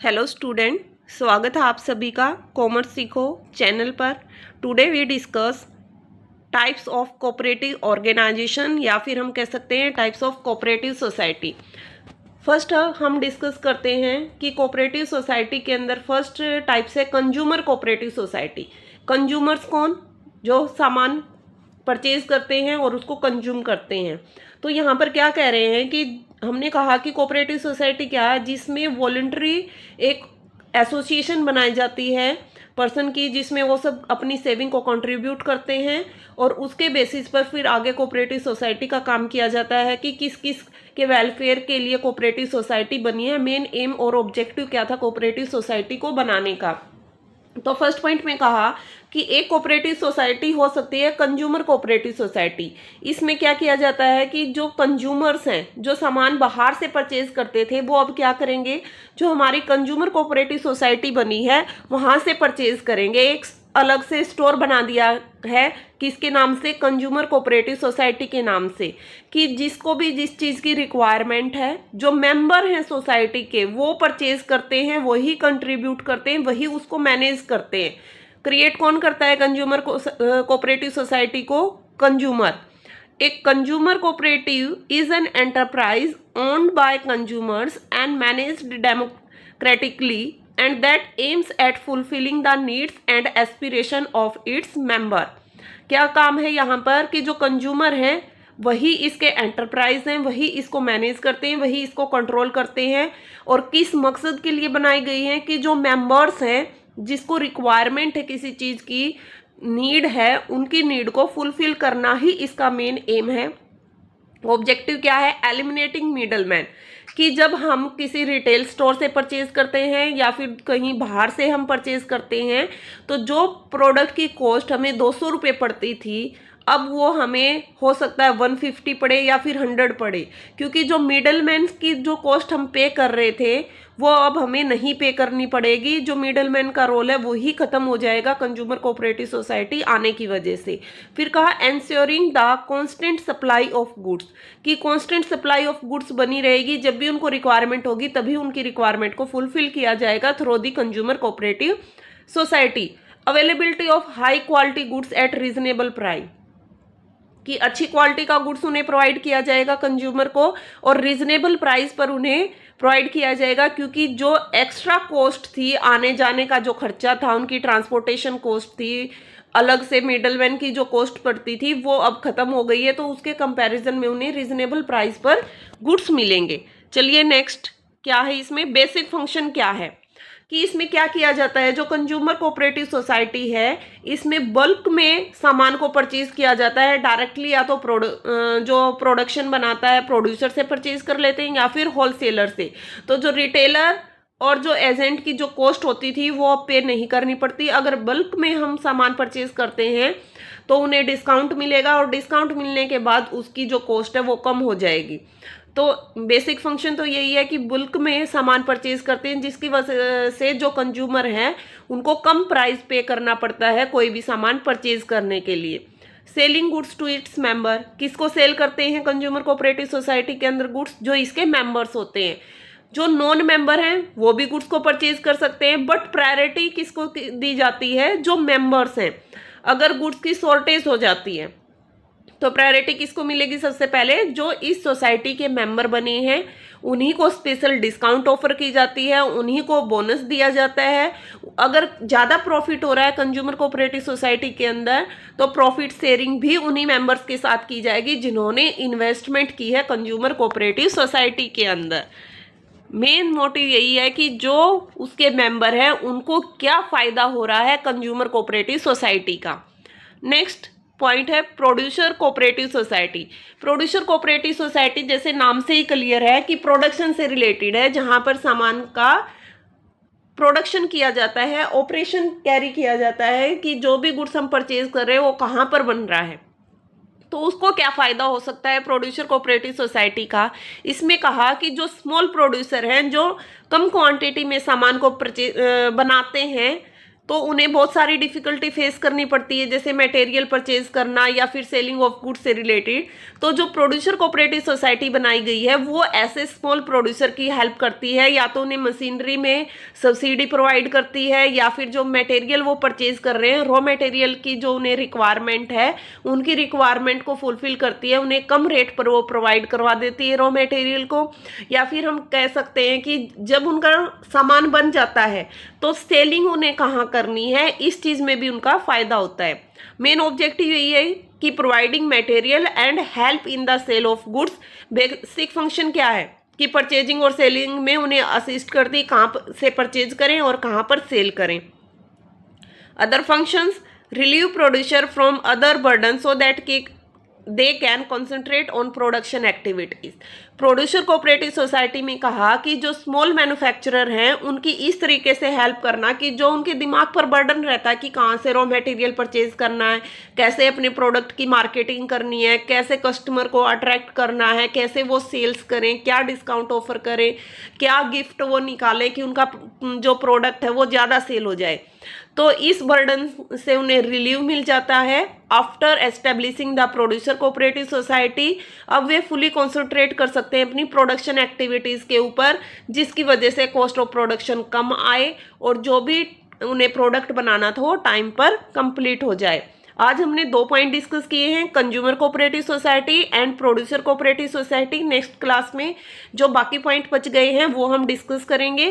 Hello student, स्वागत है आप सभी का कॉमर्स सीखो चैनल पर। Today we discuss types of cooperative organisation या फिर हम कह सकते हैं types of cooperative society. First हम डिस्कस करते हैं कि कोऑपरेटिव सोसाइटी के अंदर फर्स्ट टाइप्स है कंज्यूमर कोऑपरेटिव सोसाइटी। कंज्यूमर्स कौन? जो सामान परचेज करते हैं और उसको कंज्यूम करते हैं। तो यहाँ पर क्या कह रहे हैं कि हमने कहा कि कोऑपरेटिव सोसाइटी क्या है, जिसमें वॉलंटरी एक एसोसिएशन बनाई जाती है पर्सन की, जिसमें वो सब अपनी सेविंग को कंट्रीब्यूट करते हैं और उसके बेसिस पर फिर आगे कोऑपरेटिव सोसाइटी का काम किया जाता है कि किस किस के वेलफेयर के लिए कोऑपरेटिव सोसाइटी बनी है, मेन एम और ऑब्जेक्टिव क्या था कोऑपरेटिव सोसाइटी को बनाने का। तो फर्स्ट पॉइंट में कहा कि एक कोऑपरेटिव सोसाइटी हो सकती है कंज्यूमर कोऑपरेटिव सोसाइटी। इसमें क्या किया जाता है कि जो कंज्यूमर्स हैं, जो सामान बाहर से परचेज करते थे, वो अब क्या करेंगे, जो हमारी कंज्यूमर कोऑपरेटिव सोसाइटी बनी है वहां से परचेज करेंगे। एक अलग से स्टोर बना दिया है किसके नाम से, कंज्यूमर कोऑपरेटिव सोसाइटी के नाम से, कि जिसको भी जिस चीज़ की रिक्वायरमेंट है, जो मेंबर हैं सोसाइटी के वो परचेज करते हैं, वही कंट्रीब्यूट करते हैं, वही उसको मैनेज करते हैं। क्रिएट कौन करता है कंज्यूमर कोऑपरेटिव सोसाइटी को? कंज्यूमर। एक consumer cooperative is an enterprise owned by consumers and managed democratically and that aims at fulfilling the needs and aspiration of its member। क्या काम है यहाँ पर कि जो कंज्यूमर हैं वही इसके एंटरप्राइज हैं, वही इसको मैनेज करते हैं, वही इसको कंट्रोल करते हैं। और किस मकसद के लिए बनाई गई है कि जो मेंबर्स हैं, जिसको रिक्वायरमेंट है किसी चीज़ की, नीड है, उनकी नीड को फुलफिल करना ही इसका मेन एम है। ऑब्जेक्टिव क्या है? एलिमिनेटिंग मिडलमैन, कि जब हम किसी रिटेल स्टोर से परचेज करते हैं या फिर कहीं बाहर से हम परचेज करते हैं, तो जो प्रोडक्ट की कॉस्ट हमें 200 रुपये पड़ती थी, अब वो हमें हो सकता है 150 पड़े या फिर 100 पड़े, क्योंकि जो मिडलमैन की जो कॉस्ट हम पे कर रहे थे वो अब हमें नहीं पे करनी पड़ेगी। जो मिडलमैन का रोल है वो ही खत्म हो जाएगा कंज्यूमर कोऑपरेटिव सोसाइटी आने की वजह से। फिर कहा ensuring the constant supply of goods, कि कांस्टेंट सप्लाई ऑफ गुड्स बनी रहेगी, जब भी उनको रिक्वायरमेंट होगी तभी उनकी रिक्वायरमेंट को फुलफिल किया जाएगा through the consumer cooperative society. Availability of high quality goods at reasonable price, कि अच्छी क्वालिटी का गुड्स उन्हें प्रोवाइड किया जाएगा कंज्यूमर को और रीजनेबल प्राइस पर उन्हें प्रोवाइड किया जाएगा, क्योंकि जो एक्स्ट्रा कॉस्ट थी, आने जाने का जो खर्चा था, उनकी ट्रांसपोर्टेशन कॉस्ट थी, अलग से मिडलमैन की जो कॉस्ट पड़ती थी, वो अब खत्म हो गई है। तो उसके कंपैरिजन में उन्हें रीजनेबल प्राइस पर गुड्स मिलेंगे। चलिए नेक्स्ट क्या है, इसमें बेसिक फंक्शन क्या है, कि इसमें क्या किया जाता है। जो कंज्यूमर कोऑपरेटिव सोसाइटी है, इसमें बल्क में सामान को परचेज किया जाता है डायरेक्टली, या तो जो प्रोडक्शन बनाता है प्रोड्यूसर से परचेज कर लेते हैं या फिर होलसेलर से। तो जो रिटेलर और जो एजेंट की जो कॉस्ट होती थी वो अब पे नहीं करनी पड़ती। अगर बल्क में हम सामान परचेज करते हैं तो उन्हें डिस्काउंट मिलेगा और डिस्काउंट मिलने के बाद उसकी जो कॉस्ट है वो कम हो जाएगी। तो बेसिक फंक्शन तो यही है कि बल्क में सामान परचेज करते हैं, जिसकी वजह से जो कंज्यूमर हैं उनको कम प्राइस पे करना पड़ता है कोई भी सामान परचेज करने के लिए। Selling goods to its member, किसको सेल करते हैं कंज्यूमर कोऑपरेटिव सोसाइटी के अंदर? गुड्स जो इसके मेंबर्स होते हैं। जो नॉन मेंबर हैं वो भी गुड्स को परचेज कर सकते हैं, बट प्रायोरिटी किसको दी जाती है? जो मेंबर्स हैं। अगर गुड्स की शॉर्टेज हो जाती है तो प्रायोरिटी किसको मिलेगी? सबसे पहले जो इस सोसाइटी के मेंबर बने हैं उन्हीं को स्पेशल डिस्काउंट ऑफर की जाती है, उन्हीं को बोनस दिया जाता है। अगर ज़्यादा प्रॉफिट हो रहा है कंज्यूमर कोऑपरेटिव सोसाइटी के अंदर तो प्रॉफिट शेयरिंग भी उन्हीं मेंबर्स के साथ की जाएगी जिन्होंने इन्वेस्टमेंट की है कंज्यूमर कोऑपरेटिव सोसाइटी के अंदर। मेन मोटिव यही है कि जो उसके मेंबर हैं उनको क्या फ़ायदा हो रहा है कंज्यूमर कोऑपरेटिव सोसाइटी का। नेक्स्ट पॉइंट है producer cooperative society. Producer cooperative society जैसे नाम से ही क्लियर है कि प्रोडक्शन से रिलेटेड है, जहां पर सामान का प्रोडक्शन किया जाता है, ऑपरेशन कैरी किया जाता है, कि जो भी गुड्स हम परचेज कर रहे हैं वो कहाँ पर बन रहा है, तो उसको क्या फ़ायदा हो सकता है प्रोड्यूसर कोऑपरेटिव सोसाइटी का। इसमें कहा कि जो स्मॉल प्रोड्यूसर हैं, जो कम क्वांटिटी में सामान को बनाते हैं, तो उन्हें बहुत सारी डिफिकल्टी फेस करनी पड़ती है, जैसे मटेरियल परचेज करना या फिर सेलिंग ऑफ गुड्स से रिलेटेड। तो जो प्रोड्यूसर कोऑपरेटिव सोसाइटी बनाई गई है वो ऐसे स्मॉल प्रोड्यूसर की हेल्प करती है, या तो उन्हें मशीनरी में सब्सिडी प्रोवाइड करती है, या फिर जो मटेरियल वो परचेज कर रहे हैं, रॉ मटेरियल की जो उन्हें रिक्वायरमेंट है उनकी रिक्वायरमेंट को फुलफिल करती है, उन्हें कम रेट पर वो प्रोवाइड करवा देती है रॉ मटेरियल को। या फिर हम कह सकते हैं कि जब उनका सामान बन जाता है तो सेलिंग उन्हें कहाँ करनी है, इस चीज़ में भी उनका फायदा होता है। मेन ऑब्जेक्टिव यही है कि providing material and help in the sale of goods. Basic function क्या है कि परचेजिंग और सेलिंग में उन्हें असिस्ट करती, कहाँ से परचेज करें और कहाँ पर सेल करें। Other functions relieve producer from other burden so that they can concentrate on production activities. Producer cooperative society में कहा कि जो स्मॉल मैन्युफैक्चरर हैं उनकी इस तरीके से हेल्प करना कि जो उनके दिमाग पर बर्डन रहता है कि कहाँ से रॉ मटेरियल परचेज करना है, कैसे अपने प्रोडक्ट की मार्केटिंग करनी है, कैसे कस्टमर को अट्रैक्ट करना है, कैसे वो सेल्स करें, क्या डिस्काउंट ऑफर करें, क्या गिफ्ट वो निकालें कि उनका जो प्रोडक्ट है वो ज़्यादा सेल हो जाए। तो इस बर्डन से उन्हें रिलीव मिल जाता है। After establishing the producer cooperative society, अब वे फुली कॉन्सेंट्रेट कर सकते हैं अपनी प्रोडक्शन एक्टिविटीज़ के ऊपर, जिसकी वजह से कॉस्ट ऑफ प्रोडक्शन कम आए और जो भी उन्हें प्रोडक्ट बनाना था वो टाइम पर कंप्लीट हो जाए। आज हमने 2 पॉइंट डिस्कस किए हैं, consumer cooperative society and producer cooperative society. Next class में जो बाकी पॉइंट बच गए हैं वो हम डिस्कस करेंगे।